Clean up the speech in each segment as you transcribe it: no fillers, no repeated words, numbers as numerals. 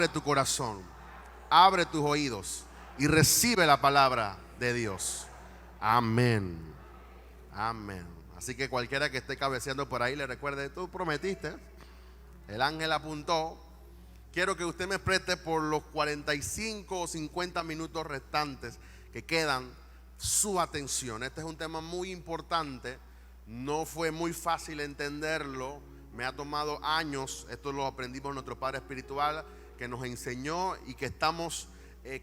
Abre tu corazón, abre tus oídos y recibe la palabra de Dios. Amén. Amén. Así que cualquiera que esté cabeceando por ahí le recuerde, tú prometiste, el ángel apuntó. Quiero que usted me preste por los 45 o 50 minutos restantes que quedan su atención. Este es un tema muy importante. No fue muy fácil entenderlo. Me ha tomado años. Esto lo aprendimos en nuestro Padre Espiritual, que nos enseñó, y que estamos,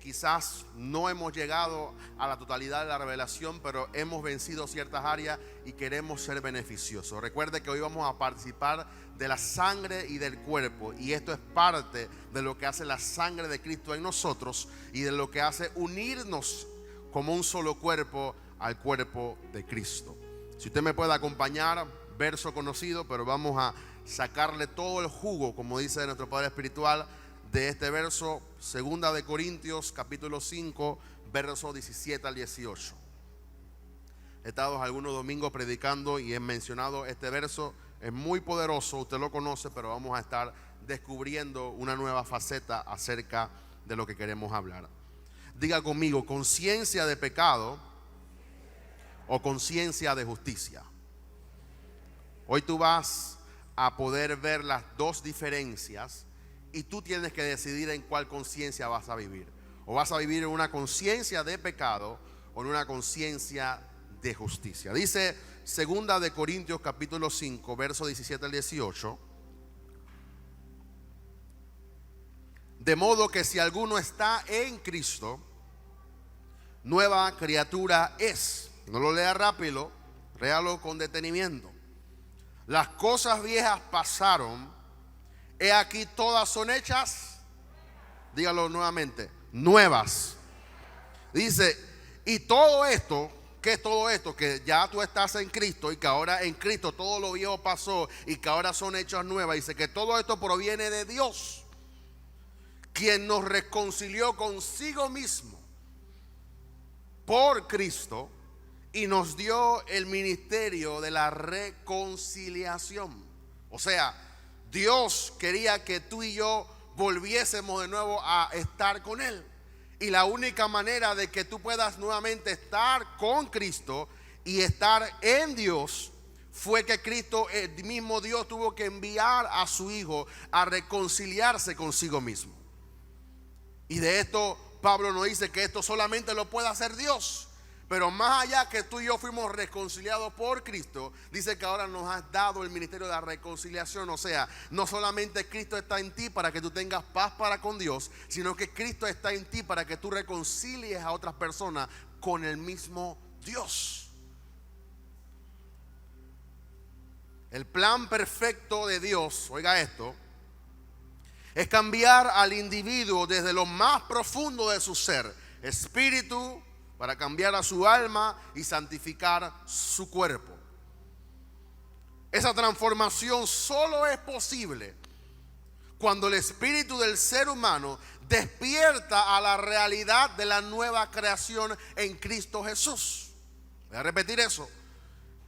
quizás no hemos llegado a la totalidad de la revelación, pero hemos vencido ciertas áreas y queremos ser beneficiosos. Recuerde que hoy vamos a participar de la sangre y del cuerpo, y esto es parte de lo que hace la sangre de Cristo en nosotros y de lo que hace unirnos como un solo cuerpo al cuerpo de Cristo. Si usted me puede acompañar, verso conocido, pero vamos a sacarle todo el jugo, como dice nuestro Padre Espiritual, de este verso. Segunda de Corintios capítulo 5, versos 17 al 18. He estado algunos domingos predicando y he mencionado este verso. Es muy poderoso, usted lo conoce, pero vamos a estar descubriendo una nueva faceta acerca de lo que queremos hablar. Diga conmigo: conciencia de pecado o conciencia de justicia. Hoy tú vas a poder ver las dos diferencias y tú tienes que decidir en cuál conciencia vas a vivir. O vas a vivir en una conciencia de pecado o en una conciencia de justicia. Dice Segunda de Corintios capítulo 5, verso 17 al 18. De modo que si alguno está en Cristo, nueva criatura es. No lo lea rápido, léalo con detenimiento. Las cosas viejas pasaron, he aquí todas son hechas, dígalo nuevamente, nuevas. Dice, y todo esto, ¿qué es todo esto? Que ya tú estás en Cristo y que ahora en Cristo todo lo viejo pasó y que ahora son hechas nuevas. Dice que todo esto proviene de Dios, quien nos reconcilió consigo mismo por Cristo y nos dio el ministerio de la reconciliación. O sea, Dios quería que tú y yo volviésemos de nuevo a estar con Él. Y la única manera de que tú puedas nuevamente estar con Cristo y estar en Dios fue que Cristo, el mismo Dios, tuvo que enviar a su Hijo a reconciliarse consigo mismo. Y de esto Pablo nos dice que esto solamente lo puede hacer Dios. Pero más allá que tú y yo fuimos reconciliados por Cristo, dice que ahora nos has dado el ministerio de la reconciliación. O sea, no solamente Cristo está en ti para que tú tengas paz para con Dios, sino que Cristo está en ti para que tú reconcilies a otras personas con el mismo Dios. El plan perfecto de Dios, oiga esto, es cambiar al individuo desde lo más profundo de su ser, espíritu, para cambiar a su alma y santificar su cuerpo. Esa transformación solo es posible cuando el espíritu del ser humano despierta a la realidad de la nueva creación en Cristo Jesús. Voy a repetir eso.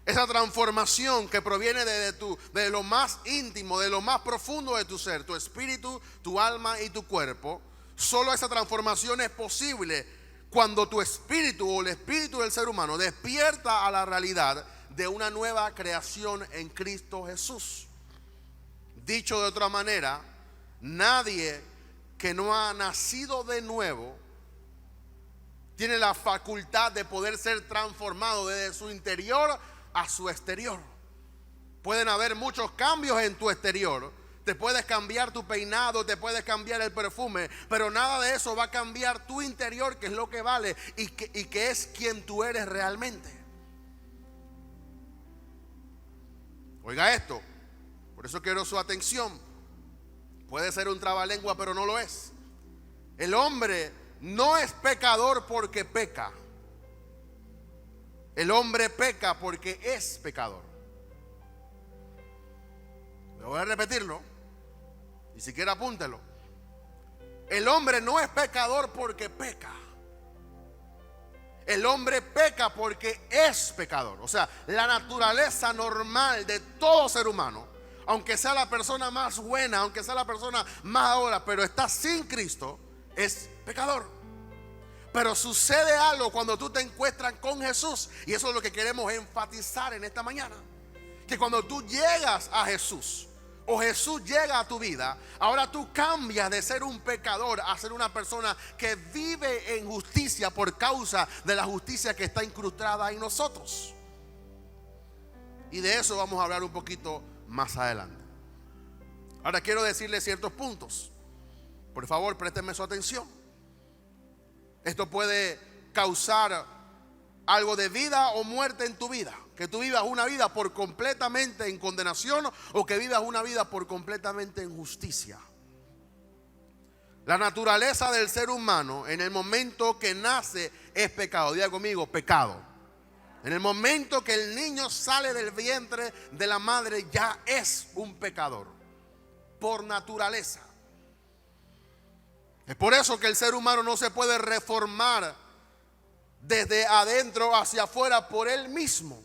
Esa transformación que proviene de lo más íntimo, de lo más profundo de tu ser, tu espíritu, tu alma y tu cuerpo. Solo esa transformación es posible cuando tu espíritu o el espíritu del ser humano despierta a la realidad de una nueva creación en Cristo Jesús. Dicho de otra manera, nadie que no ha nacido de nuevo tiene la facultad de poder ser transformado desde su interior a su exterior. Pueden haber muchos cambios en tu exterior. Te puedes cambiar tu peinado, te puedes cambiar el perfume, pero nada de eso va a cambiar tu interior, que es lo que vale y que es quien tú eres realmente. Oiga esto, por eso quiero su atención. Puede ser un trabalengua, pero no lo es. El hombre no es pecador porque peca. El hombre peca porque es pecador. Le voy a repetirlo. Ni siquiera apúntelo. El hombre no es pecador porque peca. El hombre peca porque es pecador. O sea, la naturaleza normal de todo ser humano aunque sea la persona más buena, aunque sea la persona más ahora, pero está sin Cristo, es pecador. Pero sucede algo cuando tú te encuentras con Jesús, y eso es lo que queremos enfatizar en esta mañana. Que cuando tú llegas a Jesús, o Jesús llega a tu vida, ahora tú cambias de ser un pecador a ser una persona que vive en justicia por causa de la justicia que está incrustada en nosotros. Y de eso vamos a hablar un poquito más adelante. Ahora quiero decirle ciertos puntos. Por favor, préstenme su atención. Esto puede causar algo de vida o muerte en tu vida. Que tú vivas una vida por completamente en condenación, o que vivas una vida por completamente en justicia. La naturaleza del ser humano en el momento que nace es pecado. Diga conmigo, pecado. En el momento que el niño sale del vientre de la madre, ya es un pecador por naturaleza. Es por eso que el ser humano no se puede reformar desde adentro hacia afuera por él mismo.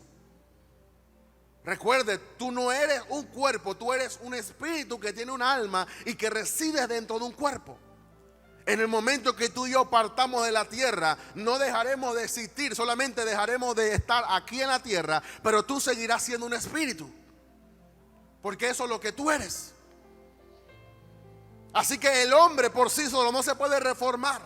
Recuerde, tú no eres un cuerpo, tú eres un espíritu que tiene un alma y que reside dentro de un cuerpo. En el momento que tú y yo partamos de la tierra, no dejaremos de existir, solamente dejaremos de estar aquí en la tierra, pero tú seguirás siendo un espíritu, porque eso es lo que tú eres. Así que el hombre por sí solo no se puede reformar,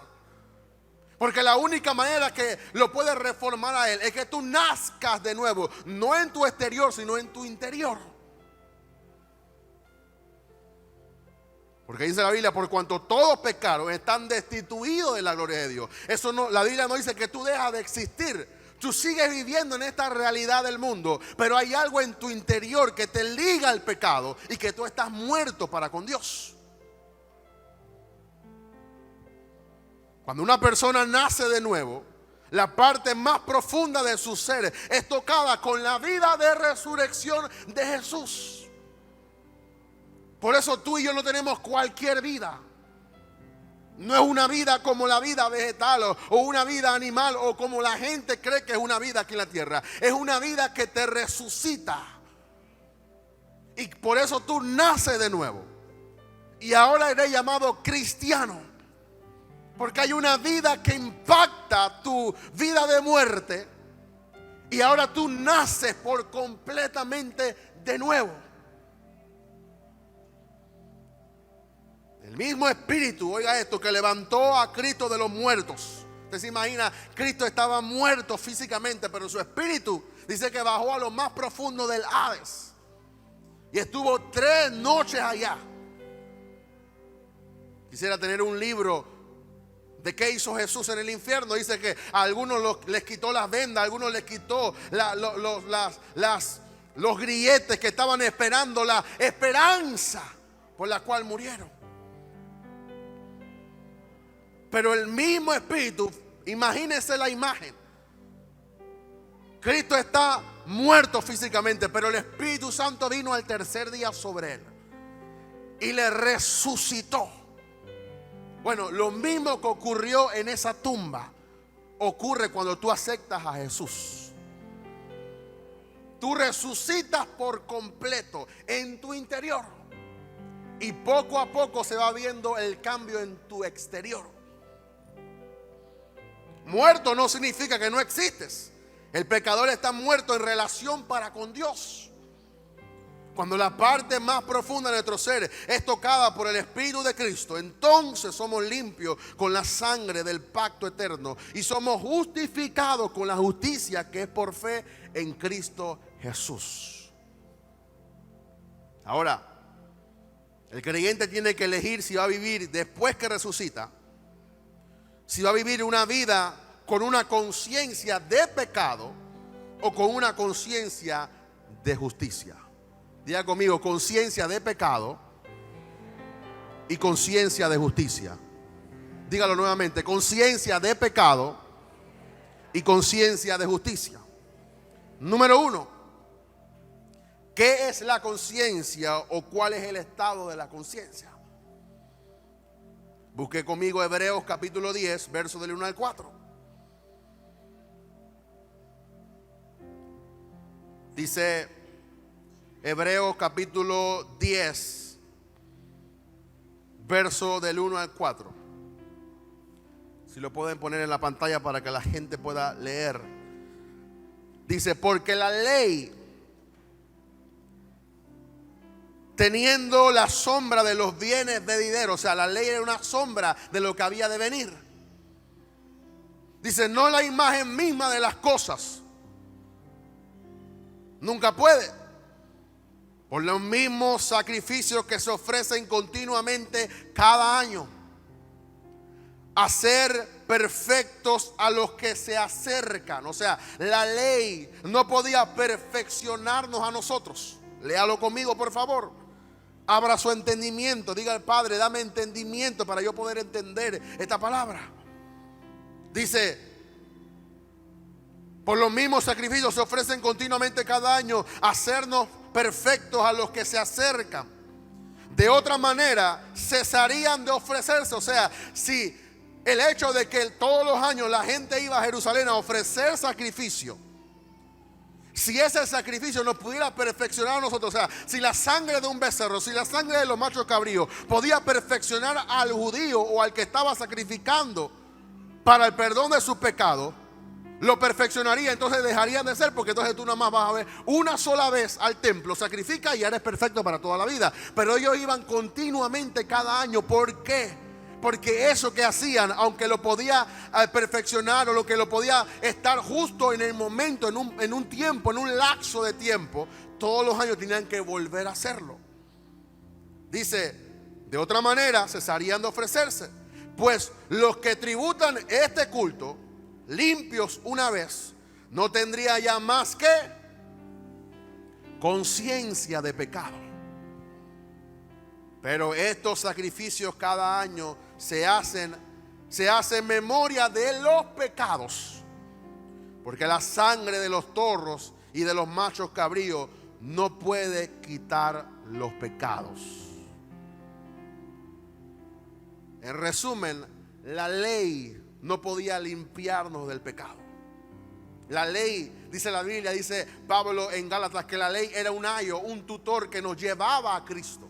porque la única manera que lo puede reformar a él es que tú nazcas de nuevo, no en tu exterior, sino en tu interior. Porque dice la Biblia, por cuanto todos pecaron, están destituidos de la gloria de Dios. Eso no, la Biblia no dice que tú dejas de existir. Tú sigues viviendo en esta realidad del mundo, pero hay algo en tu interior que te liga al pecado y que tú estás muerto para con Dios. Cuando una persona nace de nuevo, la parte más profunda de su ser es tocada con la vida de resurrección de Jesús. Por eso tú y yo no tenemos cualquier vida. No es una vida como la vida vegetal o una vida animal, o como la gente cree que es una vida aquí en la tierra. Es una vida que te resucita. Y por eso tú naces de nuevo. Y ahora eres llamado cristiano. Porque hay una vida que impacta tu vida de muerte, y ahora tú naces por completamente de nuevo. El mismo espíritu, oiga esto, que levantó a Cristo de los muertos. Usted se imagina, Cristo estaba muerto físicamente, pero su espíritu dice que bajó a lo más profundo del Hades y estuvo 3 noches allá. Quisiera tener un libro de qué hizo Jesús en el infierno. Dice que a algunos les quitó las vendas, a algunos les quitó los grilletes que estaban esperando la esperanza por la cual murieron. Pero el mismo espíritu, imagínense la imagen. Cristo está muerto físicamente, pero el Espíritu Santo vino al tercer día sobre él y le resucitó. Bueno, lo mismo que ocurrió en esa tumba ocurre cuando tú aceptas a Jesús. Tú resucitas por completo en tu interior, y poco a poco se va viendo el cambio en tu exterior. Muerto no significa que no existes. El pecador está muerto en relación para con Dios. Cuando la parte más profunda de nuestro ser es tocada por el Espíritu de Cristo, entonces somos limpios con la sangre del pacto eterno y somos justificados con la justicia que es por fe en Cristo Jesús. Ahora, el creyente tiene que elegir si va a vivir después que resucita, si va a vivir una vida con una conciencia de pecado o con una conciencia de justicia. Diga conmigo, conciencia de pecado y conciencia de justicia. Dígalo nuevamente, conciencia de pecado y conciencia de justicia. Número 1, ¿qué es la conciencia o cuál es el estado de la conciencia? Busque conmigo Hebreos capítulo 10, verso del 1 al 4. Dice: Hebreos capítulo 10, verso del 1 al 4. Si lo pueden poner en la pantalla para que la gente pueda leer. Dice, porque la ley, teniendo la sombra de los bienes venideros, o sea, la ley era una sombra de lo que había de venir. Dice, no la imagen misma de las cosas. Nunca puede. Por los mismos sacrificios que se ofrecen continuamente cada año, hacer perfectos a los que se acercan. O sea, la ley no podía perfeccionarnos a nosotros. Léalo conmigo, por favor. Abra su entendimiento. Diga al Padre, dame entendimiento para yo poder entender esta palabra. Dice, por los mismos sacrificios se ofrecen continuamente cada año, hacernos perfectos a los que se acercan. De otra manera, cesarían de ofrecerse. O sea, si el hecho de que todos los años la gente iba a Jerusalén a ofrecer sacrificio, si ese sacrificio nos pudiera perfeccionar a nosotros, o sea, si la sangre de un becerro, si la sangre de los machos cabríos podía perfeccionar al judío o al que estaba sacrificando para el perdón de sus pecados, lo perfeccionaría. Entonces dejarían de ser, porque entonces tú nada más vas a ver una sola vez al templo, sacrifica y ya eres perfecto para toda la vida. Pero ellos iban continuamente cada año. ¿Por qué? Porque eso que hacían, aunque lo podía perfeccionar o lo que lo podía estar justo en el momento, en un tiempo, en un lapso de tiempo, todos los años tenían que volver a hacerlo. Dice, de otra manera cesarían de ofrecerse, pues los que tributan este culto, limpios una vez, no tendría ya más que conciencia de pecado. Pero estos sacrificios cada año se hacen memoria de los pecados, porque la sangre de los toros y de los machos cabríos no puede quitar los pecados. En resumen, la ley no podía limpiarnos del pecado. La ley, dice la Biblia, dice Pablo en Gálatas, que la ley era un ayo, un tutor que nos llevaba a Cristo.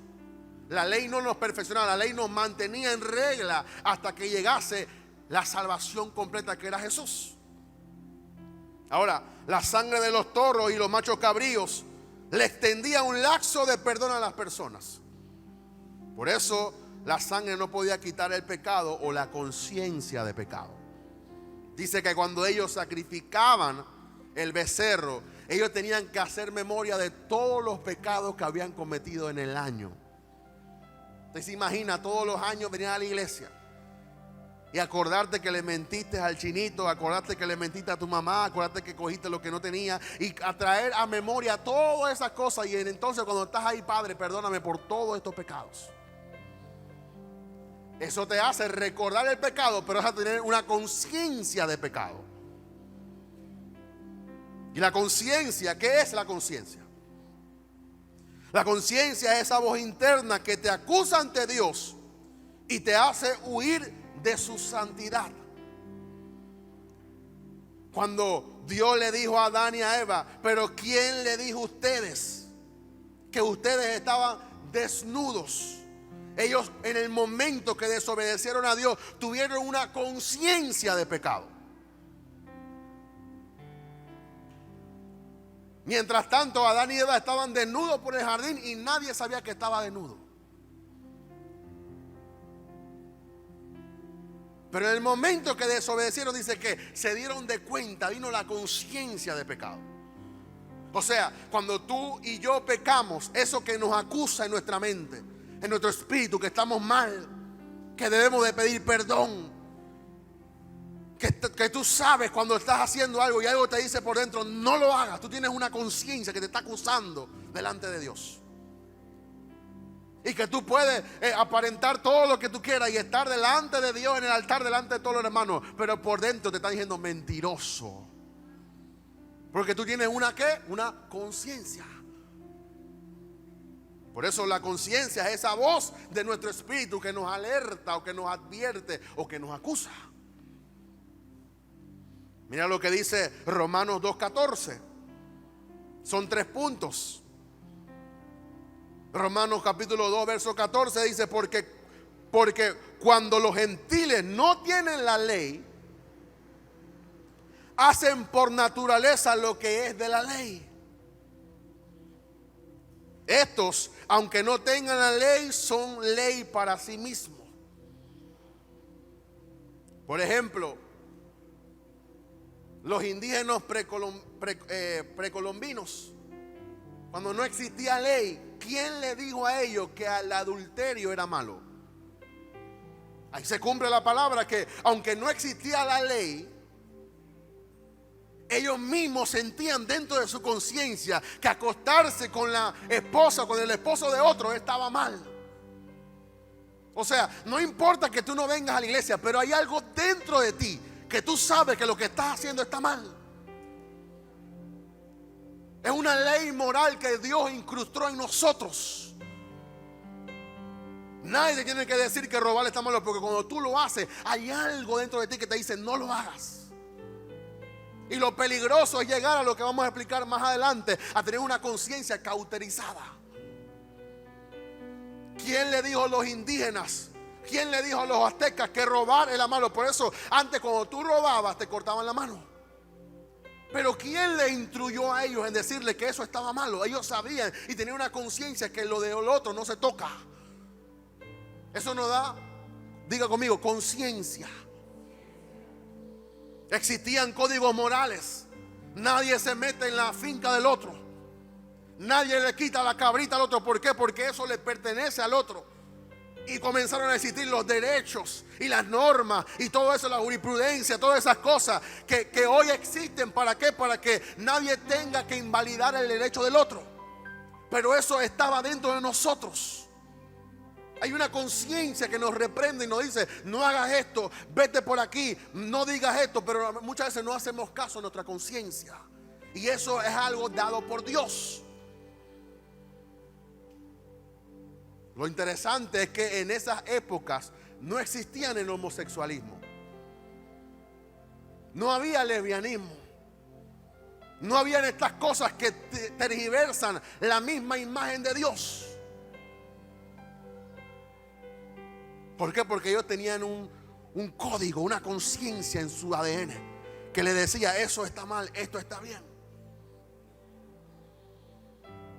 La ley no nos perfeccionaba, la ley nos mantenía en regla hasta que llegase la salvación completa, que era Jesús. Ahora, la sangre de los toros y los machos cabríos le extendía un lapso de perdón a las personas. Por eso la sangre no podía quitar el pecado o la conciencia de pecado. Dice que cuando ellos sacrificaban el becerro, ellos tenían que hacer memoria de todos los pecados que habían cometido en el año. Usted se imagina todos los años venir a la iglesia y acordarte que le mentiste al chinito, acordarte que le mentiste a tu mamá, acordarte que cogiste lo que no tenía, y atraer a memoria todas esas cosas. Y entonces cuando estás ahí, Padre, perdóname por todos estos pecados. Eso te hace recordar el pecado, pero vas a tener una conciencia de pecado. Y la conciencia, ¿qué es la conciencia? La conciencia es esa voz interna que te acusa ante Dios y te hace huir de su santidad. Cuando Dios le dijo a Adán y a Eva, pero ¿quién le dijo a ustedes que ustedes estaban desnudos? Ellos, en el momento que desobedecieron a Dios, tuvieron una conciencia de pecado. Mientras tanto, Adán y Eva estaban desnudos por el jardín y nadie sabía que estaba desnudo. Pero en el momento que desobedecieron, dice que se dieron de cuenta, vino la conciencia de pecado. O sea, cuando tú y yo pecamos, eso que nos acusa en nuestra mente, en nuestro espíritu, que estamos mal, que debemos de pedir perdón, que tú sabes cuando estás haciendo algo y algo te dice por dentro, no lo hagas. Tú tienes una conciencia que te está acusando delante de Dios. Y que tú puedes aparentar todo lo que tú quieras y estar delante de Dios en el altar, delante de todos los hermanos, pero por dentro te está diciendo mentiroso. Porque tú tienes una ¿qué? Una conciencia. Por eso la conciencia es esa voz de nuestro espíritu que nos alerta o que nos advierte o que nos acusa. Mira lo que dice Romanos 2:14. Son 3 puntos. Romanos capítulo 2, verso 14 dice, porque cuando los gentiles no tienen la ley, hacen por naturaleza lo que es de la ley. Estos, aunque no tengan la ley, son ley para sí mismos. Por ejemplo, los indígenas precolombinos, cuando no existía ley, ¿quién le dijo a ellos que el adulterio era malo? Ahí se cumple la palabra que aunque no existía la ley, ellos mismos sentían dentro de su conciencia que acostarse con la esposa, con el esposo de otro, estaba mal. O sea, no importa que tú no vengas a la iglesia, pero hay algo dentro de ti que tú sabes que lo que estás haciendo está mal. Es una ley moral que Dios incrustó en nosotros. Nadie te tiene que decir que robar está malo, porque cuando tú lo haces, hay algo dentro de ti que te dice no lo hagas. Y lo peligroso es llegar a lo que vamos a explicar más adelante, a tener una conciencia cauterizada. ¿Quién le dijo a los indígenas? ¿Quién le dijo a los aztecas que robar era malo? Por eso antes, cuando tú robabas, te cortaban la mano. Pero ¿quién le instruyó a ellos en decirle que eso estaba malo? Ellos sabían y tenían una conciencia que lo del otro no se toca. Eso nos da, diga conmigo, conciencia. Existían códigos morales. Nadie se mete en la finca del otro. Nadie le quita la cabrita al otro. ¿Por qué? Porque eso le pertenece al otro. Y comenzaron a existir los derechos y las normas y todo eso, la jurisprudencia, todas esas cosas que hoy existen. ¿Para qué? Para que nadie tenga que invalidar el derecho del otro. Pero eso estaba dentro de nosotros. Hay una conciencia que nos reprende y nos dice, no hagas esto, vete por aquí, no digas esto. Pero muchas veces no hacemos caso a nuestra conciencia. Y eso es algo dado por Dios. Lo interesante es que en esas épocas no existían el homosexualismo. No había lesbianismo. No habían estas cosas que tergiversan la misma imagen de Dios. ¿Por qué? Porque ellos tenían un código, una conciencia en su ADN que le decía, eso está mal, esto está bien.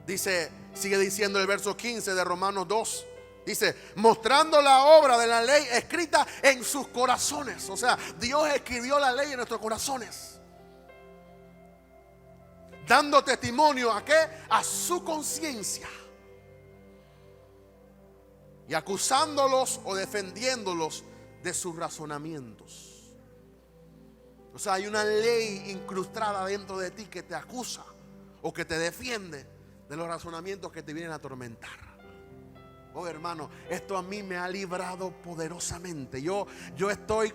Dice, sigue diciendo el verso 15 de Romanos 2. Dice, mostrando la obra de la ley escrita en sus corazones. O sea, Dios escribió la ley en nuestros corazones. Dando testimonio ¿a qué? A su conciencia. Y acusándolos o defendiéndolos de sus razonamientos. O sea, hay una ley incrustada dentro de ti que te acusa o que te defiende de los razonamientos que te vienen a atormentar. Oh, hermano, esto a mí me ha librado poderosamente. Yo estoy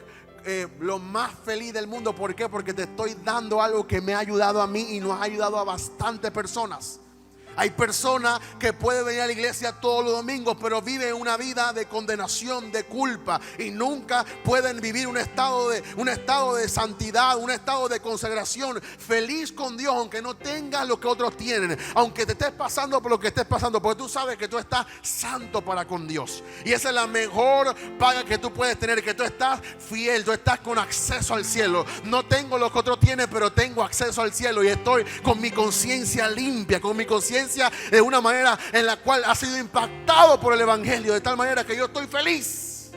lo más feliz del mundo. ¿Por qué? Porque te estoy dando algo que me ha ayudado a mí y nos ha ayudado a bastantes personas. Hay personas que pueden venir a la iglesia todos los domingos, pero viven una vida de condenación, de culpa, y nunca pueden vivir un estado de santidad, un estado de consagración, feliz con Dios, aunque no tengas lo que otros tienen, aunque te estés pasando por lo que estés pasando, porque tú sabes que tú estás santo para con Dios. Y esa es la mejor paga que tú puedes tener, que tú estás fiel, tú estás con acceso al cielo. No tengo lo que otros tienen, pero tengo acceso al cielo y estoy con mi conciencia limpia, con mi conciencia de una manera en la cual ha sido impactado por el evangelio, de tal manera que yo estoy feliz,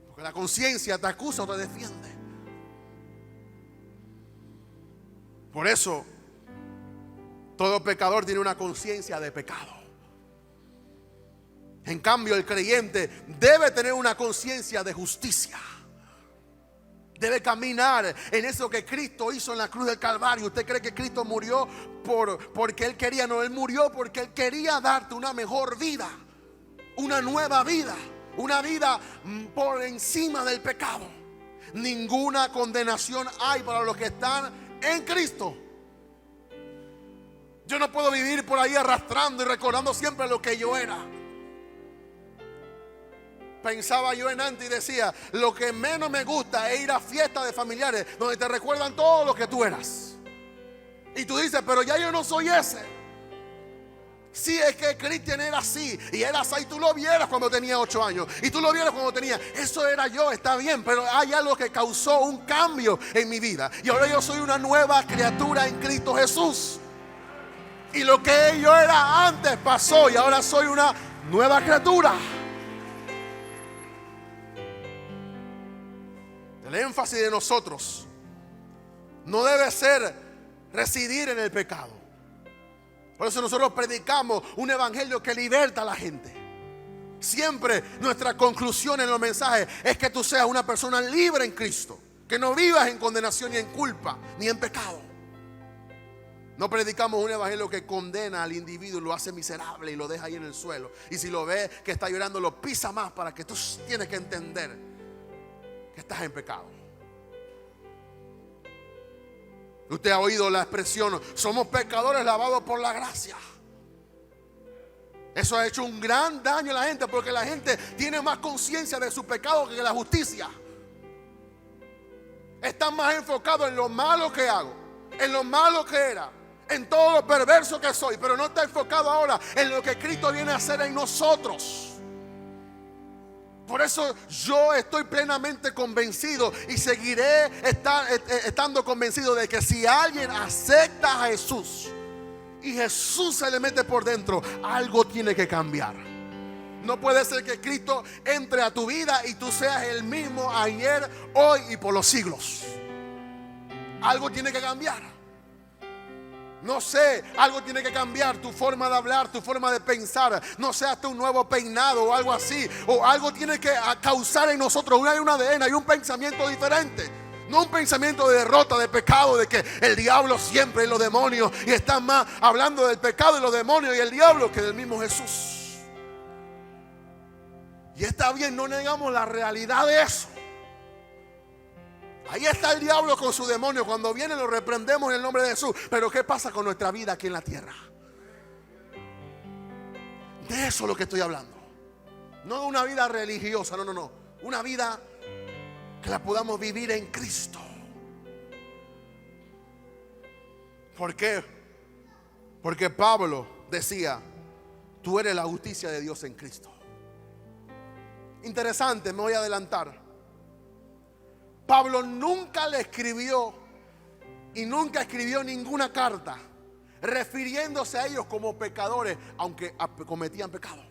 porque la conciencia te acusa o te defiende. Por eso todo pecador tiene una conciencia de pecado. En cambio, el creyente debe tener una conciencia de justicia. Debe caminar en eso que Cristo hizo en la cruz del Calvario. ¿Usted cree que Cristo murió porque Él quería? No, Él murió porque Él quería darte una mejor vida, una nueva vida, una vida por encima del pecado. Ninguna condenación hay para los que están en Cristo. Yo no puedo vivir por ahí arrastrando y recordando siempre lo que yo era. Pensaba yo en antes y decía, lo que menos me gusta es ir a fiestas de familiares donde te recuerdan todo lo que tú eras. Y tú dices, pero ya yo no soy ese. Sí, es que Cristian era así. Y era así, y tú lo vieras cuando tenía 8 años. Y tú lo vieras cuando tenía. Eso era yo, está bien. Pero hay algo que causó un cambio en mi vida. Y ahora yo soy una nueva criatura en Cristo Jesús. Y lo que yo era antes pasó. Y ahora soy una nueva criatura. El énfasis de nosotros no debe ser residir en el pecado. Por eso nosotros predicamos un evangelio que liberta a la gente. Siempre nuestra conclusión en los mensajes es que tú seas una persona libre en Cristo, que no vivas en condenación ni en culpa ni en pecado. No predicamos un evangelio que condena al individuo, lo hace miserable y lo deja ahí en el suelo. Y si lo ve que está llorando, lo pisa más, para que tú tienes que entender que estás en pecado. Usted ha oído la expresión: somos pecadores lavados por la gracia. Eso ha hecho un gran daño a la gente, porque la gente tiene más conciencia de su pecado que de la justicia. Están más enfocados en lo malo que hago, en lo malo que era, en todo lo perverso que soy, pero no está enfocado ahora en lo que Cristo viene a hacer en nosotros. Por eso yo estoy plenamente convencido y seguiré estando convencido de que si alguien acepta a Jesús y Jesús se le mete por dentro, algo tiene que cambiar. No puede ser que Cristo entre a tu vida y tú seas el mismo ayer, hoy y por los siglos. Algo tiene que cambiar. No sé, algo tiene que cambiar, tu forma de hablar, tu forma de pensar. No sé, hasta un nuevo peinado o algo así. O algo tiene que causar en nosotros un ADN, hay un pensamiento diferente. No un pensamiento de derrota, de pecado, de que el diablo siempre es los demonios. Y están más hablando del pecado y los demonios y el diablo que del mismo Jesús. Y está bien, no negamos la realidad de eso. Ahí está el diablo con su demonio. Cuando viene lo reprendemos en el nombre de Jesús. Pero ¿qué pasa con nuestra vida aquí en la tierra? De eso es lo que estoy hablando. No de una vida religiosa, no. Una vida que la podamos vivir en Cristo. ¿Por qué? Porque Pablo decía: tú eres la justicia de Dios en Cristo. Interesante, me voy a adelantar. Pablo nunca le escribió y nunca escribió ninguna carta refiriéndose a ellos como pecadores, aunque cometían pecado.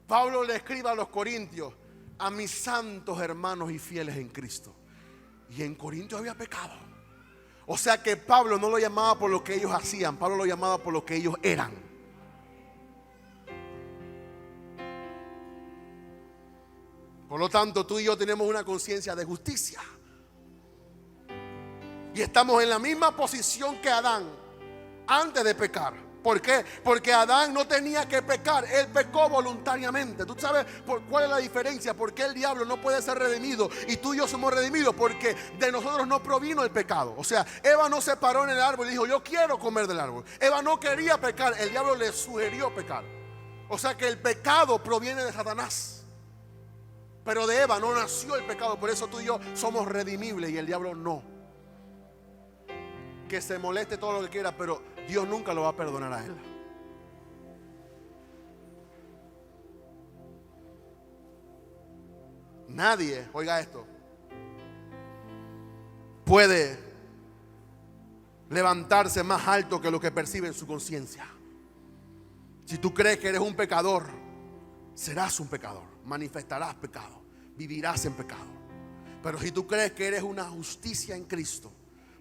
Pablo le escribe a los corintios: a mis santos hermanos y fieles en Cristo. Y en Corintios había pecado. O sea que Pablo no lo llamaba por lo que ellos hacían, Pablo lo llamaba por lo que ellos eran. Por lo tanto, tú y yo tenemos una conciencia de justicia. Y estamos en la misma posición que Adán antes de pecar. ¿Por qué? Porque Adán no tenía que pecar, él pecó voluntariamente. ¿Tú sabes cuál es la diferencia? ¿Por qué el diablo no puede ser redimido y tú y yo somos redimidos? Porque de nosotros no provino el pecado. O sea, Eva no se paró en el árbol y dijo: yo quiero comer del árbol. Eva no quería pecar, el diablo le sugirió pecar. O sea que el pecado proviene de Satanás. Pero de Eva no nació el pecado. Por eso tú y yo somos redimibles y el diablo no. Que se moleste todo lo que quiera, pero Dios nunca lo va a perdonar a él. Nadie, oiga esto, puede levantarse más alto que lo que percibe en su conciencia. Si tú crees que eres un pecador, serás un pecador. Manifestarás pecado, vivirás en pecado. Pero si tú crees que eres una justicia en Cristo,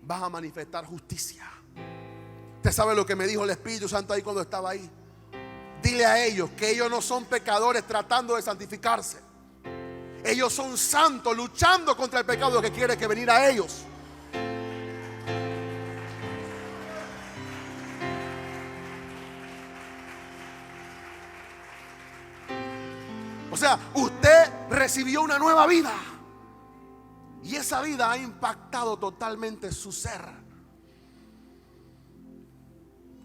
vas a manifestar justicia. ¿Usted sabe lo que me dijo el Espíritu Santo ahí cuando estaba ahí? Dile a ellos que ellos no son pecadores tratando de santificarse. Ellos son santos luchando contra el pecado que quiere que venir a ellos. O sea, usted recibió una nueva vida y esa vida ha impactado totalmente su ser.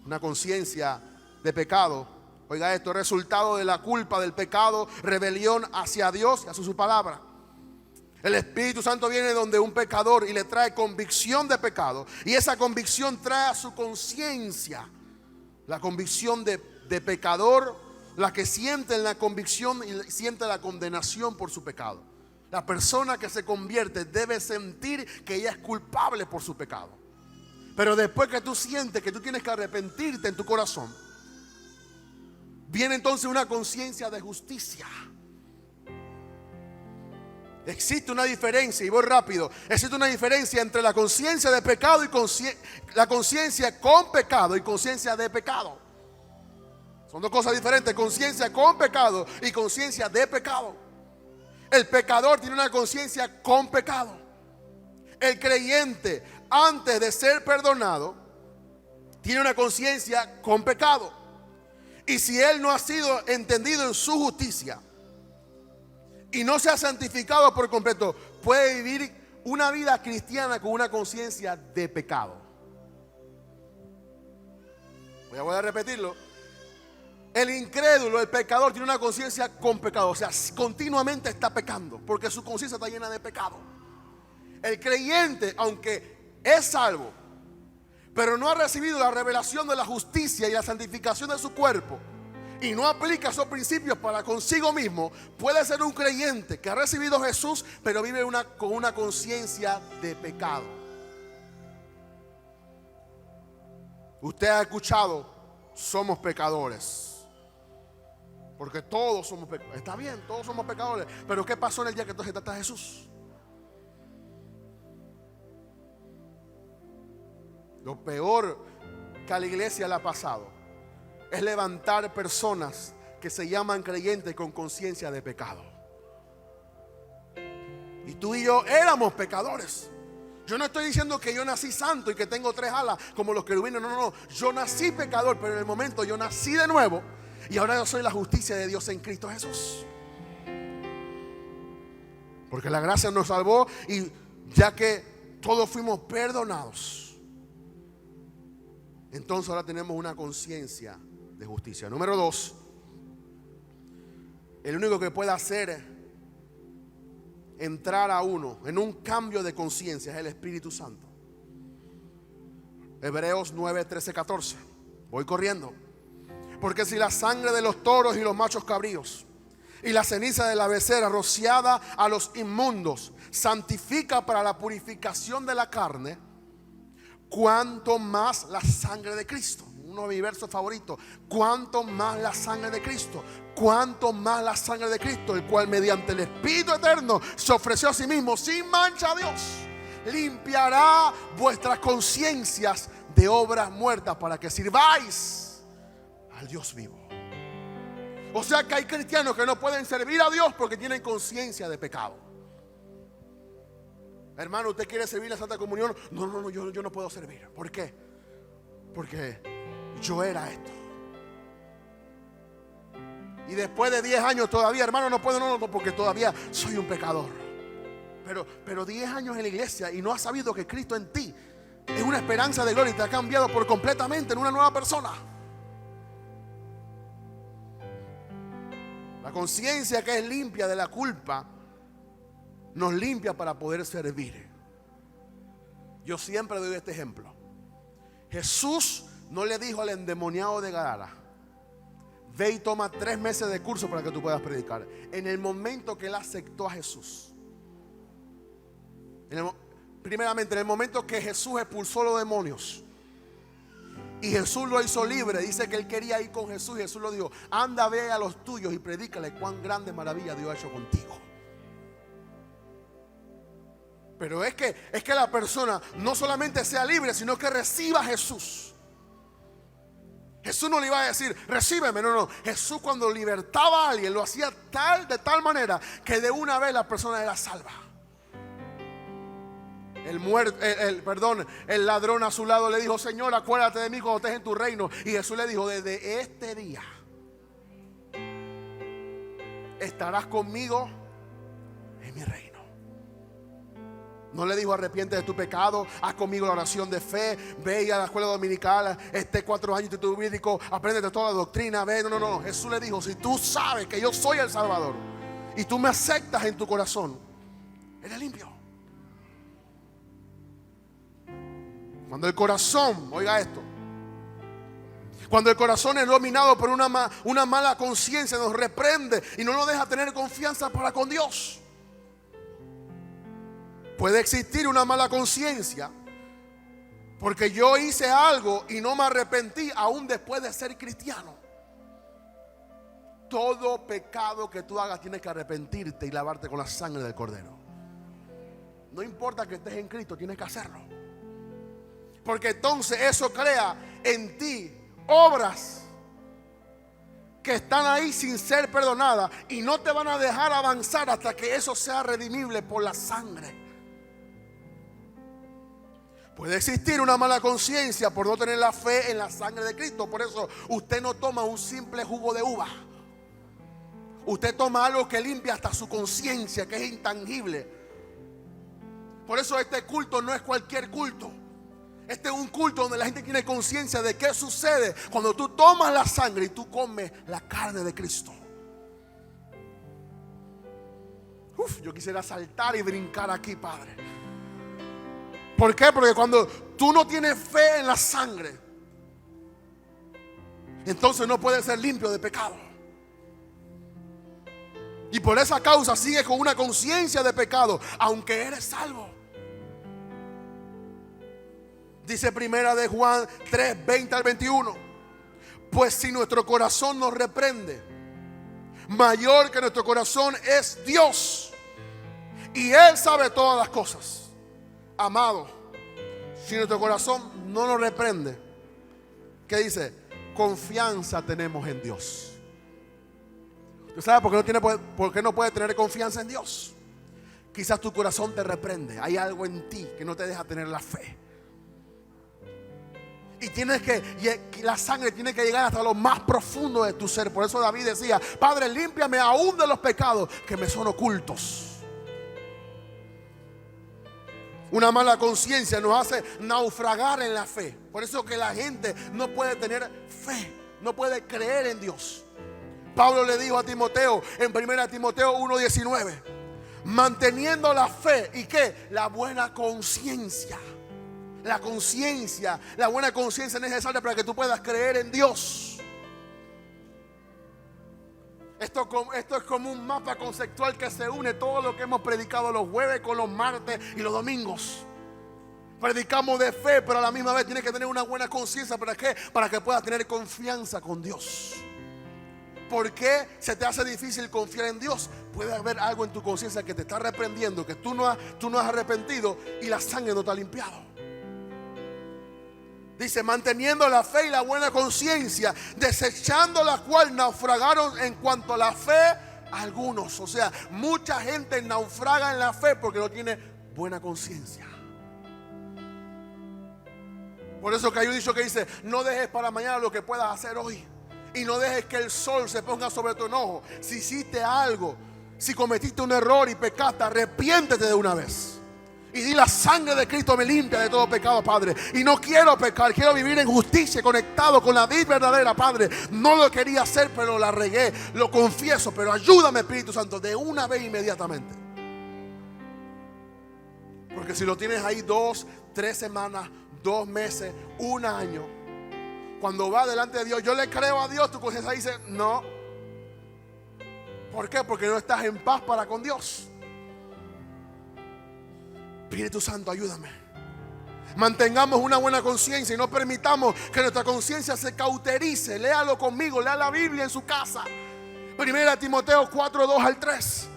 Una conciencia de pecado, oiga esto, resultado de la culpa del pecado, rebelión hacia Dios y hacia su palabra. El Espíritu Santo viene donde un pecador y le trae convicción de pecado. Y esa convicción trae a su conciencia la convicción de pecador, la que siente la convicción y siente la condenación por su pecado. La persona que se convierte debe sentir que ella es culpable por su pecado. Pero después que tú sientes que tú tienes que arrepentirte en tu corazón, viene entonces una conciencia de justicia. Existe una diferencia, y voy rápido. Existe una diferencia entre la conciencia de pecado y la conciencia con pecado y conciencia de pecado. Son dos cosas diferentes: conciencia con pecado y conciencia de pecado. El pecador tiene una conciencia con pecado. El creyente, antes de ser perdonado, tiene una conciencia con pecado. Y si él no ha sido entendido en su justicia y no se ha santificado por completo, puede vivir una vida cristiana con una conciencia de pecado. Voy a repetirlo. El incrédulo, el pecador, tiene una conciencia con pecado. O sea, continuamente está pecando porque su conciencia está llena de pecado. El creyente, aunque es salvo, pero no ha recibido la revelación de la justicia y la santificación de su cuerpo, y no aplica esos principios para consigo mismo, puede ser un creyente que ha recibido a Jesús, pero vive con una conciencia de pecado. Usted ha escuchado: somos pecadores, porque todos somos pecadores. Está bien, todos somos pecadores, pero ¿qué pasó en el día que tú aceptaste a Jesús? Lo peor que a la iglesia le ha pasado es levantar personas que se llaman creyentes con conciencia de pecado. Y tú y yo éramos pecadores. Yo no estoy diciendo que yo nací santo y que tengo 3 alas como los querubines. No. Yo nací pecador, pero en el momento yo nací de nuevo. Y ahora yo soy la justicia de Dios en Cristo Jesús. Porque la gracia nos salvó, y ya que todos fuimos perdonados, entonces ahora tenemos una conciencia de justicia. Número 2, el único que puede hacer entrar a uno en un cambio de conciencia es el Espíritu Santo. Hebreos 9, 13, 14. Voy corriendo. Porque si la sangre de los toros y los machos cabríos y la ceniza de la becerra rociada a los inmundos santifica para la purificación de la carne, cuánto más la sangre de Cristo. Uno de mis versos favoritos: cuánto más la sangre de Cristo, cuánto más la sangre de Cristo, el cual mediante el Espíritu eterno se ofreció a sí mismo sin mancha a Dios, limpiará vuestras conciencias de obras muertas para que sirváis al Dios vivo. O sea que hay cristianos que no pueden servir a Dios porque tienen conciencia de pecado. Hermano, ¿usted quiere servir la Santa Comunión? No, yo no puedo servir. ¿Por qué? Porque yo era esto. Y después de 10 años todavía, hermano, no puedo, no, porque todavía soy un pecador. Pero 10 años en la iglesia y no has sabido que Cristo en ti es una esperanza de gloria y te ha cambiado por completamente en una nueva persona. La conciencia que es limpia de la culpa nos limpia para poder servir. Yo siempre doy este ejemplo. Jesús no le dijo al endemoniado de Gadara: ve y toma 3 meses de curso para que tú puedas predicar. En el momento que él aceptó a Jesús, primeramente en el momento que Jesús expulsó los demonios y Jesús lo hizo libre, dice que él quería ir con Jesús, y Jesús lo dijo: anda, ve a los tuyos y predícale cuán grande maravilla Dios ha hecho contigo. Pero es que la persona no solamente sea libre, sino que reciba a Jesús. Jesús no le iba a decir: recíbeme, no. Jesús, cuando libertaba a alguien, lo hacía de tal manera que de una vez la persona era salva. El ladrón a su lado le dijo: Señor, acuérdate de mí cuando estés en tu reino. Y Jesús le dijo: desde este día estarás conmigo en mi reino. No le dijo: arrepiente de tu pecado, haz conmigo la oración de fe, ve a la escuela dominical, 4 años de instituto bíblico, apréndete toda la doctrina, ve. No. Jesús le dijo: si tú sabes que yo soy el Salvador y tú me aceptas en tu corazón, Eres limpio. Cuando el corazón, oiga esto, cuando el corazón es dominado por una mala conciencia, nos reprende y no nos deja tener confianza para con Dios. Puede existir una mala conciencia porque yo hice algo y no me arrepentí aún después de ser cristiano. Todo pecado que tú hagas tienes que arrepentirte y lavarte con la sangre del Cordero. No importa que estés en Cristo, tienes que hacerlo. Porque entonces eso crea en ti obras que están ahí sin ser perdonadas y no te van a dejar avanzar hasta que eso sea redimible por la sangre. Puede existir una mala conciencia por no tener la fe en la sangre de Cristo. Por eso usted no toma un simple jugo de uva. Usted toma algo que limpia hasta su conciencia, que es intangible. Por eso este culto no es cualquier culto. Este es un culto donde la gente tiene conciencia de qué sucede cuando tú tomas la sangre y tú comes la carne de Cristo. Yo quisiera saltar y brincar aquí, Padre. ¿Por qué? Porque cuando tú no tienes fe en la sangre, entonces no puedes ser limpio de pecado. Y por esa causa sigues con una conciencia de pecado, aunque eres salvo. Dice primera de Juan 3, 20 al 21. Pues si nuestro corazón nos reprende, mayor que nuestro corazón es Dios, y Él sabe todas las cosas. Amado, si nuestro corazón no nos reprende, ¿qué dice? Confianza tenemos en Dios. ¿Tú sabes por qué no puedes tener confianza en Dios? Quizás tu corazón te reprende. Hay algo en ti que no te deja tener la fe. Y la sangre tiene que llegar hasta lo más profundo de tu ser. Por eso David decía: Padre, límpiame aún de los pecados que me son ocultos. Una mala conciencia nos hace naufragar en la fe. Por eso que la gente no puede tener fe, no puede creer en Dios. Pablo le dijo a Timoteo en 1 Timoteo 1:19, manteniendo la fe y ¿qué? La buena conciencia. La conciencia, la buena conciencia es necesaria para que tú puedas creer en Dios. Esto es como un mapa conceptual que se une todo lo que hemos predicado los jueves con los martes y los domingos. Predicamos de fe, pero a la misma vez tienes que tener una buena conciencia. ¿Para qué? Para que puedas tener confianza con Dios. ¿Por qué se te hace difícil confiar en Dios? Puede haber algo en tu conciencia que te está reprendiendo, que tú no has arrepentido y la sangre no te ha limpiado. Dice, manteniendo la fe y la buena conciencia, desechando la cual naufragaron en cuanto a la fe algunos. O sea, mucha gente naufraga en la fe porque no tiene buena conciencia. Por eso que hay un dicho que dice: no dejes para mañana lo que puedas hacer hoy. Y no dejes que el sol se ponga sobre tu enojo. Si hiciste algo, si cometiste un error y pecaste, arrepiéntete de una vez. Y di: la sangre de Cristo me limpia de todo pecado, Padre. Y no quiero pecar, quiero vivir en justicia, conectado con la vida verdadera, Padre. No lo quería hacer, pero la regué. Lo confieso, pero ayúdame, Espíritu Santo, de una vez inmediatamente. Porque si lo tienes ahí 2, 3 semanas, 2 meses, 1 año, cuando va delante de Dios, yo le creo a Dios, tu conciencia dice no. ¿Por qué? Porque no estás en paz para con Dios. Espíritu Santo, ayúdame. Mantengamos una buena conciencia y no permitamos que nuestra conciencia se cauterice. Léalo conmigo, lea la Biblia en su casa. 1 Timoteo 4, 2 al 3.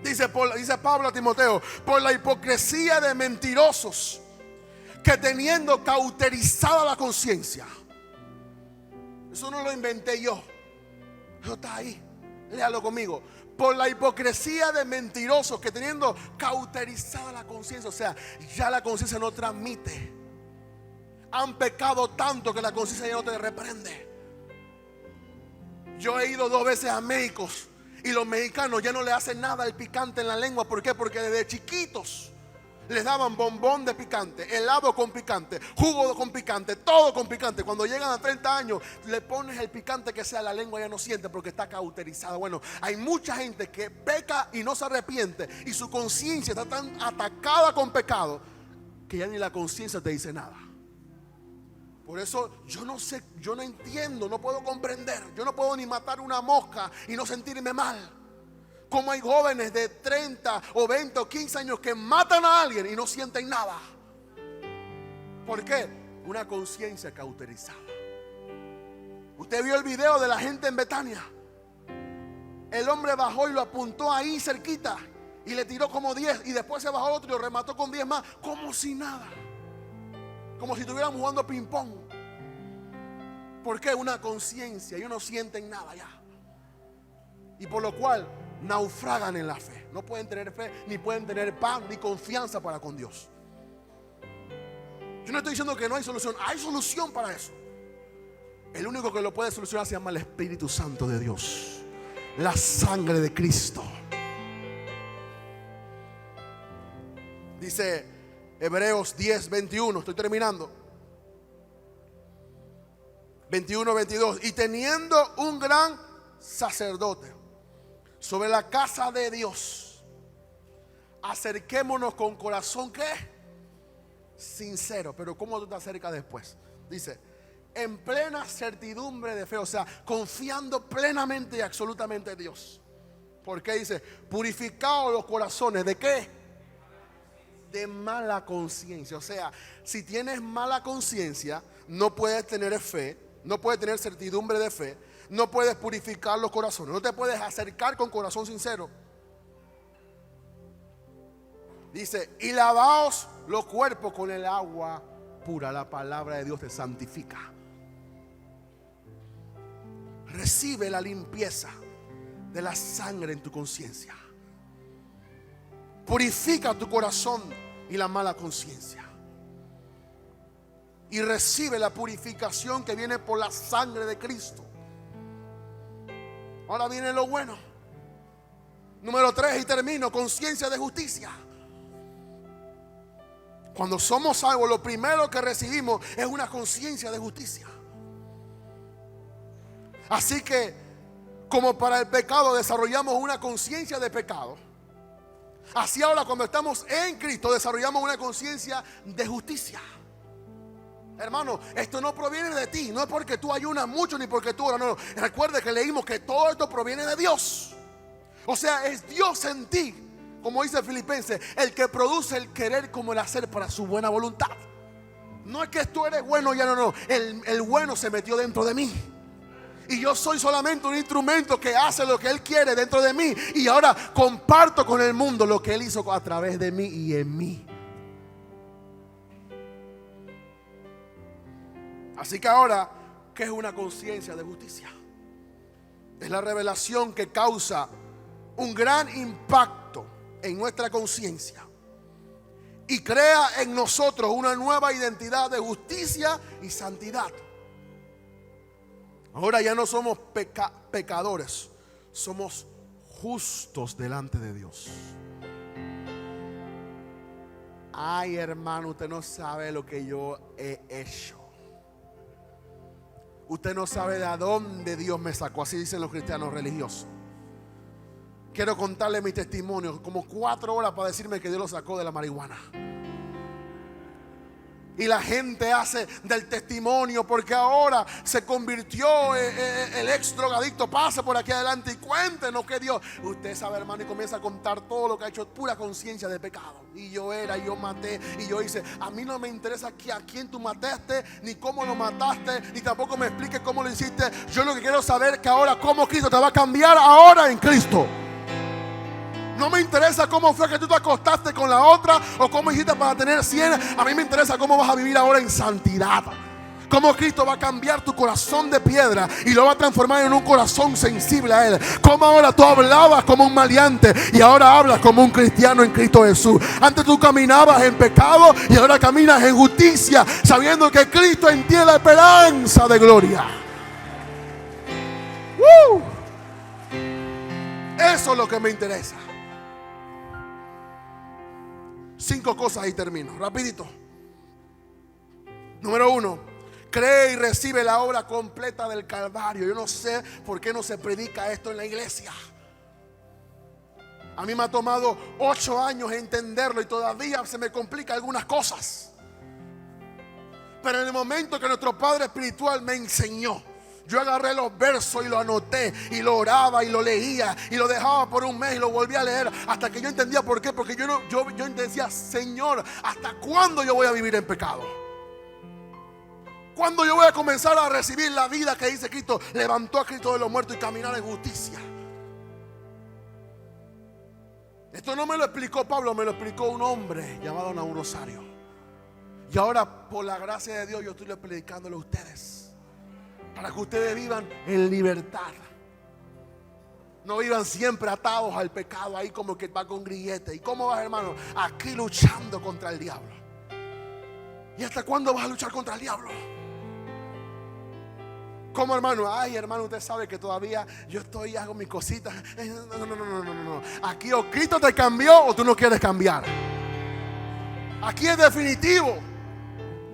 Dice Pablo a Timoteo: por la hipocresía de mentirosos, que teniendo cauterizada la conciencia. Eso no lo inventé yo. Eso está ahí. Léalo conmigo. Por la hipocresía de mentirosos, que teniendo cauterizada la conciencia, o sea, ya la conciencia no transmite. Han pecado tanto que la conciencia ya no te reprende. Yo he ido 2 veces a médicos y los mexicanos ya no le hacen nada al picante en la lengua. ¿Por qué? Porque desde chiquitos Les daban bombón de picante, helado con picante, jugo con picante, todo con picante. Cuando llegan a 30 años, le pones el picante que sea, la lengua ya no siente porque está cauterizada. Bueno, hay mucha gente que peca y no se arrepiente, y su conciencia está tan atacada con pecado que ya ni la conciencia te dice nada. Por eso yo no sé, yo no entiendo, no puedo comprender. Yo no puedo ni matar una mosca y no sentirme mal. Como hay jóvenes de 30 o 20 o 15 años que matan a alguien y no sienten nada. ¿Por qué? Una conciencia cauterizada. Usted vio el video de la gente en Betania. El hombre bajó y lo apuntó ahí cerquita y le tiró como 10, y después se bajó otro y lo remató con 10 más, como si nada, como si estuvieran jugando ping pong. ¿Por qué? Una conciencia, ellos no sienten nada ya, y por lo cual naufragan en la fe. No pueden tener fe, ni pueden tener paz, ni confianza para con Dios. Yo no estoy diciendo que no hay solución. Hay solución para eso. El único que lo puede solucionar se llama el Espíritu Santo de Dios, la sangre de Cristo. Dice Hebreos 10, 21. Estoy terminando. 21, 22. Y teniendo un gran sacerdote sobre la casa de Dios, acerquémonos con corazón, ¿qué? Sincero. Pero ¿cómo tú te acercas después? Dice, en plena certidumbre de fe, o sea, confiando plenamente y absolutamente en Dios. ¿Por qué dice? Purificados los corazones, ¿de qué? De mala conciencia. O sea, si tienes mala conciencia, no puedes tener fe, no puedes tener certidumbre de fe, no puedes purificar los corazones, no te puedes acercar con corazón sincero. Dice, y lavaos los cuerpos con el agua pura. La palabra de Dios te santifica. Recibe la limpieza de la sangre en tu conciencia. Purifica tu corazón y la mala conciencia, y recibe la purificación que viene por la sangre de Cristo. Ahora viene lo bueno. Número 3 y termino. Conciencia de justicia. Cuando somos salvos, lo primero que recibimos es una conciencia de justicia. Así que, como para el pecado desarrollamos una conciencia de pecado, así ahora cuando estamos en Cristo desarrollamos una conciencia de justicia. Hermano, esto no proviene de ti, no es porque tú ayunas mucho ni porque tú oras, no. Recuerde que leímos que todo esto proviene de Dios. O sea, es Dios en ti, como dice Filipenses, el que produce el querer como el hacer para su buena voluntad. No es que tú eres bueno, ya no. El bueno se metió dentro de mí, y yo soy solamente un instrumento que hace lo que Él quiere dentro de mí, y ahora comparto con el mundo lo que Él hizo a través de mí y en mí. Así que ahora, ¿qué es una conciencia de justicia? Es la revelación que causa un gran impacto en nuestra conciencia y crea en nosotros una nueva identidad de justicia y santidad. Ahora ya no somos pecadores, somos justos delante de Dios. Ay, hermano, usted no sabe lo que yo he hecho. Usted no sabe de dónde Dios me sacó. Así dicen los cristianos religiosos. Quiero contarle mi testimonio. Como 4 horas para decirme que Dios lo sacó de la marihuana. Y la gente hace del testimonio, porque ahora se convirtió el ex drogadicto. Pase por aquí adelante y cuéntenos que Dios. Usted sabe, hermano, y comienza a contar todo lo que ha hecho. Pura conciencia de pecado. Y yo maté, y yo hice. A mí no me interesa a quién tú mataste, ni cómo lo mataste, ni tampoco me expliques cómo lo hiciste. Yo lo que quiero saber es que ahora cómo Cristo te va a cambiar ahora en Cristo. No me interesa cómo fue que tú te acostaste con la otra, o cómo hiciste para tener 100. A mí me interesa cómo vas a vivir ahora en santidad. Cómo Cristo va a cambiar tu corazón de piedra y lo va a transformar en un corazón sensible a Él. Cómo ahora tú hablabas como un maleante y ahora hablas como un cristiano en Cristo Jesús. Antes tú caminabas en pecado y ahora caminas en justicia, sabiendo que Cristo en ti es la esperanza de gloria. Eso es lo que me interesa. 5 cosas y termino, rapidito. Número 1, cree y recibe la obra completa del Calvario. Yo no sé por qué no se predica esto en la iglesia. A mí me ha tomado 8 años entenderlo y todavía se me complican algunas cosas. Pero en el momento que nuestro Padre Espiritual me enseñó, yo agarré los versos y lo anoté y lo oraba y lo leía y lo dejaba por un mes y lo volví a leer hasta que yo entendía por qué. Porque yo decía, Señor, ¿hasta cuándo yo voy a vivir en pecado? ¿Cuándo yo voy a comenzar a recibir la vida que dice Cristo? Levantó a Cristo de los muertos y caminar en justicia. Esto no me lo explicó Pablo, me lo explicó un hombre llamado Naúm Rosario. Y ahora, por la gracia de Dios, yo estoy predicándolo a ustedes, para que ustedes vivan en libertad. No vivan siempre atados al pecado, ahí como que va con grillete. ¿Y cómo vas, hermano? Aquí luchando contra el diablo. ¿Y hasta cuándo vas a luchar contra el diablo? ¿Cómo, hermano? Ay, hermano, usted sabe que todavía yo hago mis cositas. No. Aquí o Cristo te cambió o tú no quieres cambiar. Aquí es definitivo.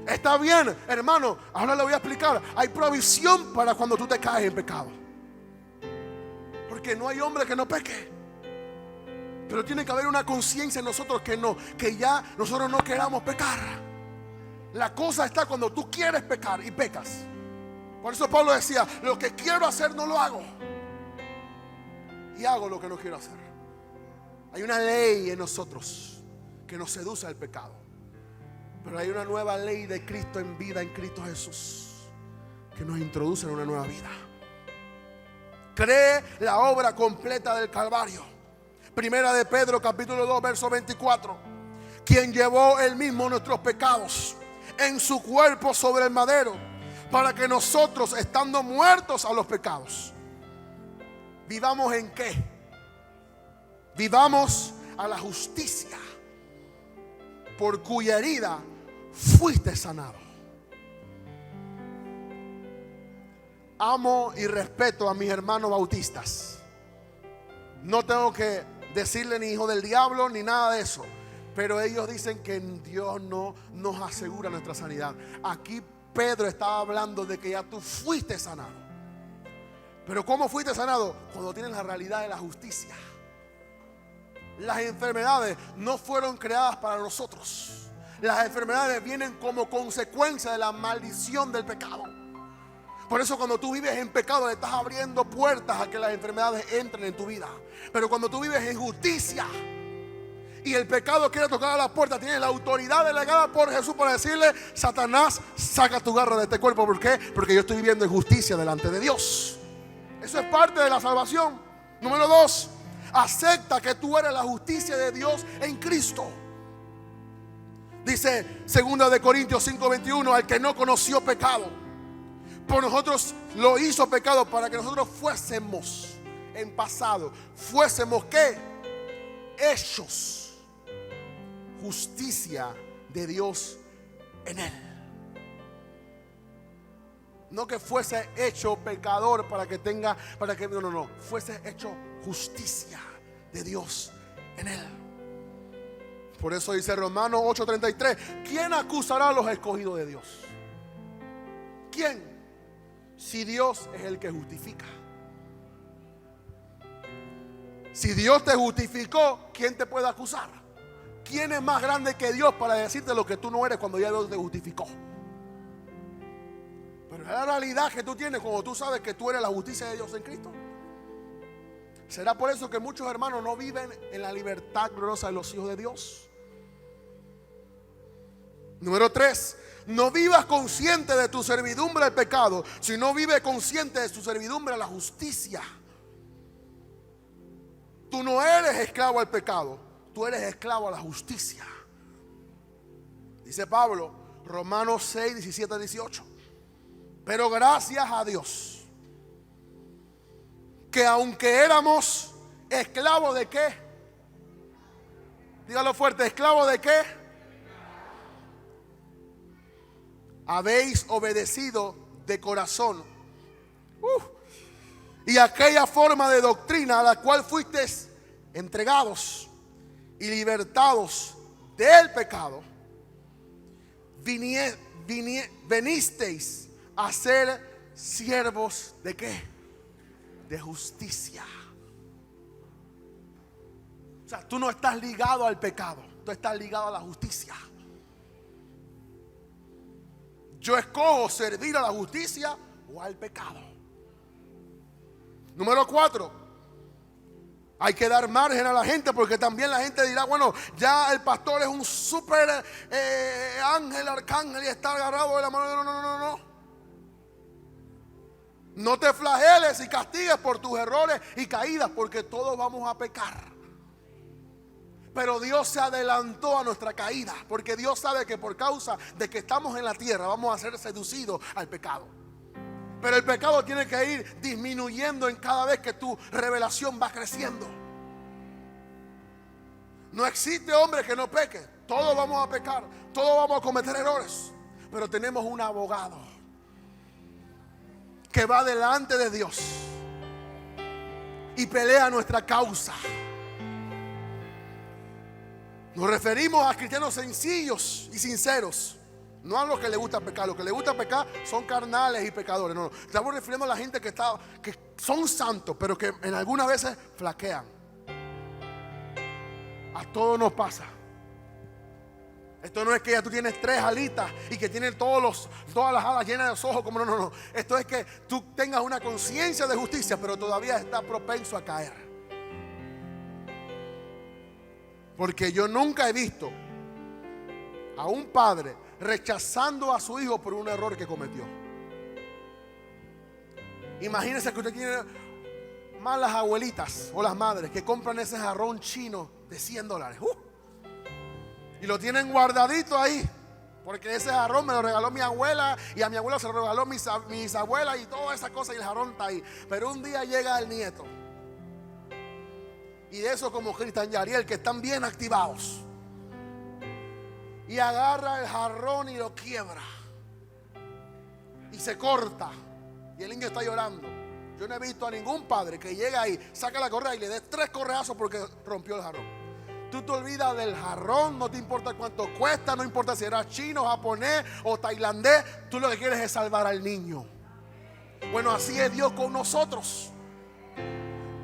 Está bien, hermano. Ahora le voy a explicar. Hay provisión para cuando tú te caes en pecado. Porque no hay hombre que no peque. Pero tiene que haber una conciencia en nosotros que ya nosotros no queramos pecar. La cosa está cuando tú quieres pecar y pecas. Por eso Pablo decía, lo que quiero hacer no lo hago, y hago lo que no quiero hacer. Hay una ley en nosotros que nos seduce al pecado, pero hay una nueva ley de Cristo en vida, en Cristo Jesús, que nos introduce en una nueva vida. Cree la obra completa del Calvario. Primera de Pedro capítulo 2 verso 24. Quien llevó él mismo nuestros pecados en su cuerpo sobre el madero, para que nosotros, estando muertos a los pecados, vivamos ¿en qué? Vivamos a la justicia, por cuya herida fuiste sanado. Amo y respeto a mis hermanos bautistas. No tengo que decirle ni hijo del diablo ni nada de eso, pero ellos dicen que Dios no nos asegura nuestra sanidad. Aquí Pedro estaba hablando de que ya tú fuiste sanado. Pero ¿cómo fuiste sanado? Cuando tienes la realidad de la justicia. Las enfermedades no fueron creadas para nosotros. Las enfermedades vienen como consecuencia de la maldición del pecado. Por eso cuando tú vives en pecado le estás abriendo puertas a que las enfermedades entren en tu vida. Pero cuando tú vives en justicia y el pecado quiere tocar a la puerta, tienes la autoridad delegada por Jesús para decirle, Satanás, saca tu garra de este cuerpo. ¿Por qué? Porque yo estoy viviendo en justicia delante de Dios. Eso es parte de la salvación. Número 2, acepta que tú eres la justicia de Dios en Cristo. Dice 2 de Corintios 5:21, al que no conoció pecado, por nosotros lo hizo pecado, para que nosotros fuésemos en pasado, fuésemos ¿qué? Hechos justicia de Dios en él. No que fuese hecho pecador no, fuese hecho justicia de Dios en él. Por eso dice Romanos 8:33, ¿quién acusará a los escogidos de Dios? ¿Quién? Si Dios es el que justifica. Si Dios te justificó, ¿quién te puede acusar? ¿Quién es más grande que Dios para decirte lo que tú no eres cuando ya Dios te justificó? Pero es la realidad que tú tienes cuando tú sabes que tú eres la justicia de Dios en Cristo. ¿Será por eso que muchos hermanos no viven en la libertad gloriosa de los hijos de Dios? Número 3, no vivas consciente de tu servidumbre al pecado, sino vive consciente de tu servidumbre a la justicia. Tú no eres esclavo al pecado, tú eres esclavo a la justicia. Dice Pablo, Romanos 6, 17, 18. Pero gracias a Dios, que aunque éramos esclavos de qué, dígalo fuerte, esclavos de qué, habéis obedecido de corazón y aquella forma de doctrina a la cual fuisteis entregados y libertados del pecado, venisteis a ser siervos ¿de qué? De justicia. O sea, tú no estás ligado al pecado, tú estás ligado a la justicia. Yo escojo servir a la justicia o al pecado. Número 4, hay que dar margen a la gente, porque también la gente dirá, bueno, ya el pastor es un súper ángel, arcángel y está agarrado de la mano. No. No te flageles y castigues por tus errores y caídas, porque todos vamos a pecar. Pero Dios se adelantó a nuestra caída, porque Dios sabe que por causa de que estamos en la tierra vamos a ser seducidos al pecado. Pero el pecado tiene que ir disminuyendo en cada vez que tu revelación va creciendo. No existe hombre que no peque. Todos vamos a pecar, todos vamos a cometer errores. Pero tenemos un abogado que va delante de Dios y pelea nuestra causa. Nos referimos a cristianos sencillos y sinceros, no a los que les gusta pecar. Los que les gusta pecar son carnales y pecadores. No. Estamos refiriendo a la gente que son santos, pero que en algunas veces flaquean. A todos nos pasa. Esto no es que ya tú tienes 3 alitas y que tienes todas las alas llenas de ojos. Como no. Esto es que tú tengas una conciencia de justicia, pero todavía estás propenso a caer. Porque yo nunca he visto a un padre rechazando a su hijo por un error que cometió. Imagínense que usted tiene más las abuelitas o las madres que compran ese jarrón chino de $100. Y lo tienen guardadito ahí, porque ese jarrón me lo regaló mi abuela, y a mi abuela se lo regaló mis abuelas y toda esa cosa, y el jarrón está ahí. Pero un día llega el nieto, y de esos como Cristian y Ariel, que están bien activados, y agarra el jarrón y lo quiebra y se corta, y el niño está llorando. Yo no he visto a ningún padre que llegue ahí, saca la correa y le dé 3 correazos porque rompió el jarrón. Tú te olvidas del jarrón, no te importa cuánto cuesta, no importa si era chino, japonés o tailandés. Tú lo que quieres es salvar al niño. Bueno, así es Dios con nosotros.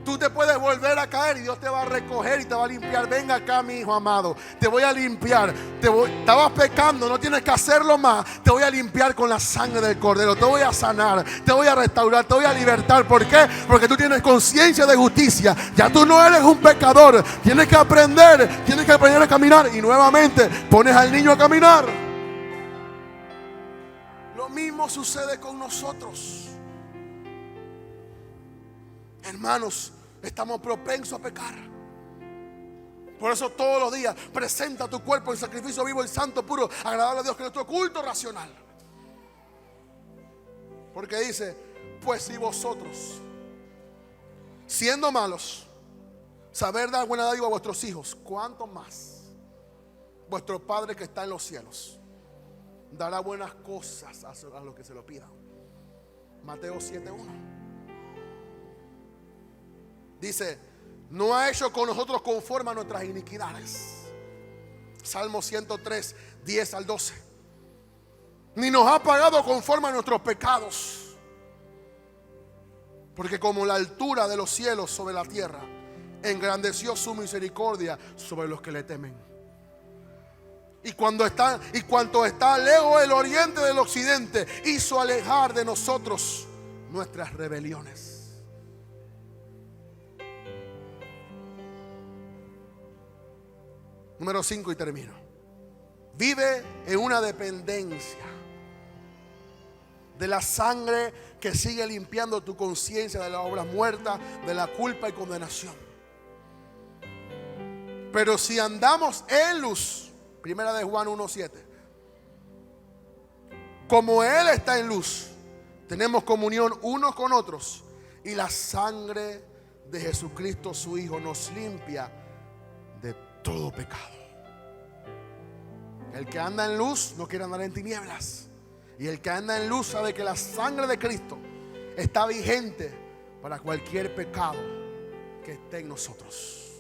Tú te puedes volver a caer y Dios te va a recoger y te va a limpiar. Venga acá, mi hijo amado, te voy a limpiar. Estabas pecando, no tienes que hacerlo más. Te voy a limpiar con la sangre del Cordero. Te voy a sanar, te voy a restaurar, te voy a libertar. ¿Por qué? Porque tú tienes conciencia de justicia. Ya tú no eres un pecador. Tienes que aprender a caminar. Y nuevamente pones al niño a caminar. Lo mismo sucede con nosotros. Hermanos, estamos propensos a pecar. Por eso todos los días presenta tu cuerpo en sacrificio vivo y santo, puro, agradable a Dios, que es nuestro culto racional. Porque dice, pues si vosotros, siendo malos, saber dar buena dádiva a vuestros hijos, ¿cuánto más vuestro Padre que está en los cielos dará buenas cosas a los que se lo pidan? Mateo 7:1. Dice, no ha hecho con nosotros conforme a nuestras iniquidades. Salmo 103, 10 al 12. Ni nos ha pagado conforme a nuestros pecados. Porque como la altura de los cielos sobre la tierra, engrandeció su misericordia sobre los que le temen. Y cuanto está lejos el oriente del occidente, hizo alejar de nosotros nuestras rebeliones. Número 5 y termino. Vive en una dependencia de la sangre que sigue limpiando tu conciencia de la obra muerta, de la culpa y condenación. Pero si andamos en luz, primera de Juan 1:7, como Él está en luz, tenemos comunión unos con otros, y la sangre de Jesucristo su Hijo nos limpia de todo pecado. El que anda en luz no quiere andar en tinieblas, y el que anda en luz sabe que la sangre de Cristo está vigente para cualquier pecado que esté en nosotros.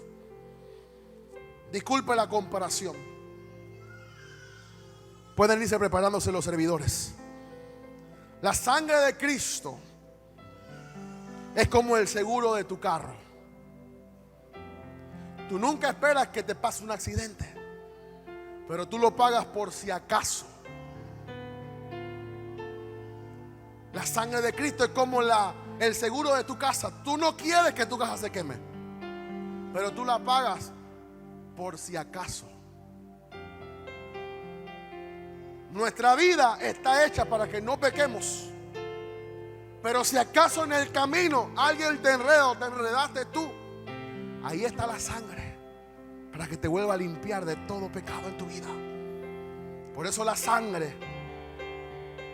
Disculpe la comparación, Pueden irse preparándose los servidores. La sangre de Cristo es como el seguro de tu carro. Tú nunca esperas que te pase un accidente, pero tú lo pagas por si acaso. La sangre de Cristo es como el seguro de tu casa. Tú no quieres que tu casa se queme, pero tú la pagas por si acaso. Nuestra vida está hecha para que no pequemos, pero si acaso en el camino alguien te enreda o te enredaste tú, ahí está la sangre para que te vuelva a limpiar de todo pecado en tu vida. Por eso la sangre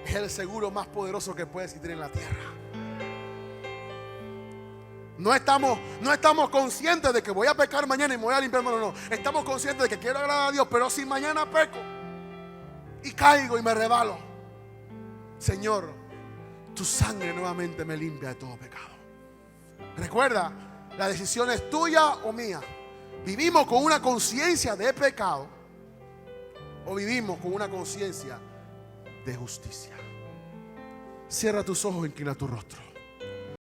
es el seguro más poderoso que puede existir en la tierra. No estamos conscientes de que voy a pecar mañana y me voy a limpiar. No. Estamos conscientes de que quiero agradar a Dios, pero si mañana peco y caigo y me resbalo, Señor, tu sangre nuevamente me limpia de todo pecado. Recuerda, la decisión es tuya o mía. ¿Vivimos con una conciencia de pecado o vivimos con una conciencia de justicia? Cierra tus ojos e inclina tu rostro.